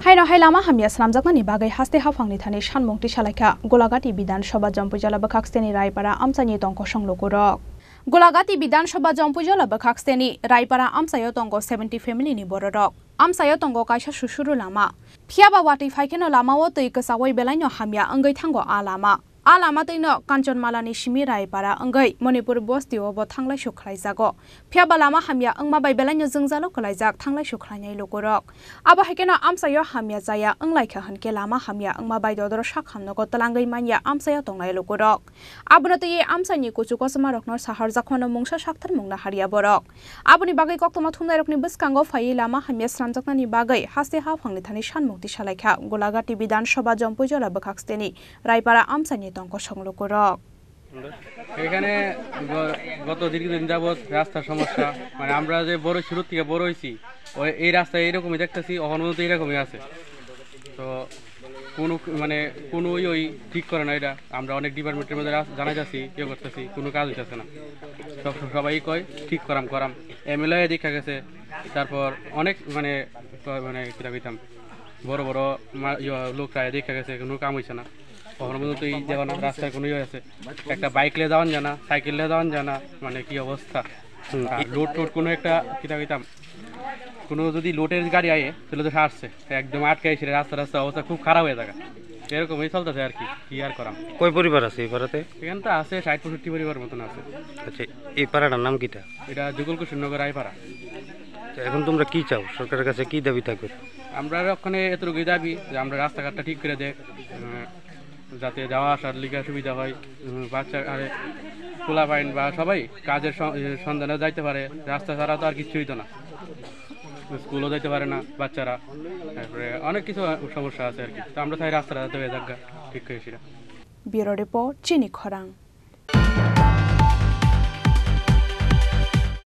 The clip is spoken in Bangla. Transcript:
हायनो हायलामा हामिया सामजाकनानि बागै हास्ते हाफांनि थानि सानमुंथि सालायखा गलागाति बिधानसभा जम्पुजला बखाक्सतेनि रायपारा आमसानि तंको संलुकुरक गलागाति बिधानसभा जम्पुजला बखाक्सतेनि रायपारा आमसायो तंको 70 फेमिलिनि बररक आमसायो तंको कायसा सुसुरु लामा फियाबा वाति फाइकेनो लामाओ तै कसावै बेलाइनो हामिया अंगै थांगो आ लामा तैनो काञ्चनमालानि सिमि रायपारा अंगै मणिपुर बस्तिओ ब थांलाय सुख्लाय जागो फियाबा लामा हामिया अंमा बाय बेलाइनो जोंजालो कलायजाक थांलाय सुख्लायनाय लुकुरक आबा हाइकेनो आमसायो हामिया जाया अंलायखा हनके लामा हामिया अंमा बाय ददर साखामनगो तलांगै मानिया आमसायो तंनाय लुकुरक आबनो तै आमसानि कुचुको समारकनो साहार जाखनो मुंसा साक्थार मुंना हारिया बरक आबनि बागै कक्तमा थुमनायरकनि बसकांगो फायै लामा हामिया स्रामजाकनानि बागै हास्ते हाफांनि थानि सानमुक्ति सालायखा गलागाति बिधानसभा जम्पुजला बखाक्सतेनि रायपारा आमसानि तंको संलुकुरक এখানে গত দীর্ঘদিন যাবত রাস্তার সমস্যা মানে আমরা যে বড় শুরু থেকে বড় হইছি ওই এই রাস্তা এরকমই দেখতেছি অহনো তো এরকমই আছে তো কোনো মানে কোনো ওই ঠিক করে না এটা আমরা অনেক ডিপার্টমেন্টের মধ্যে জানাই যাচ্ছি কেউ করতেছি কোনো কাজ হইতেছে না সবাই কয় ঠিক করাম এমএলএ দেখা গেছে তারপর অনেক মানে মানে কিরা কইতাম বড় বড় লোকরা দেখা গেছে কোনো কাম হইছে না কখনো পর্যন্ত এই যেমন রাস্তায় কোনো ইয়ে আছে একটা বাইক নিয়ে যাওয়ান জানা সাইকেল নিয়ে যাওয়ান জানা মানে কি অবস্থা লোড কোনো একটা কিতা কইতাম কোনো যদি লোডের গাড়ি আয়ে তাহলে তো আসছে একদম আটকে এসে রাস্তা অবস্থা খুব খারাপ হয়ে থাকে এরকমই চলতেছে আর কি আর করাম কয় পরিবার আছে এই পাড়াতে এখানে তো আছে 60-65 পরিবার মতন আছে আচ্ছা এই পাড়াটার নাম কিটা এটা যুগলকুশনগর রায়পাড়া এখন তোমরা কি চাও সরকারের কাছে কি দাবি থাকবে আমরা ওখানে এতটুকু দাবি যে আমরা রাস্তাঘাটটা ঠিক করে দেখ যাতে যাওয়া আসার লিগে সুবিধা হয় বাচ্চা আরে খোলা পাইন বা সবাই কাজের সন্ধানে যাইতে পারে রাস্তা ছাড়া তো আর কিছু হইতো না স্কুলও যাইতে পারে না বাচ্চারা তারপরে অনেক কিছু সমস্যা আছে আর কি তো আমরা চাই রাস্তাটা যাতে ঠিক করে সেটা ব্যুরো রিপোর্ট চিনি খরাং।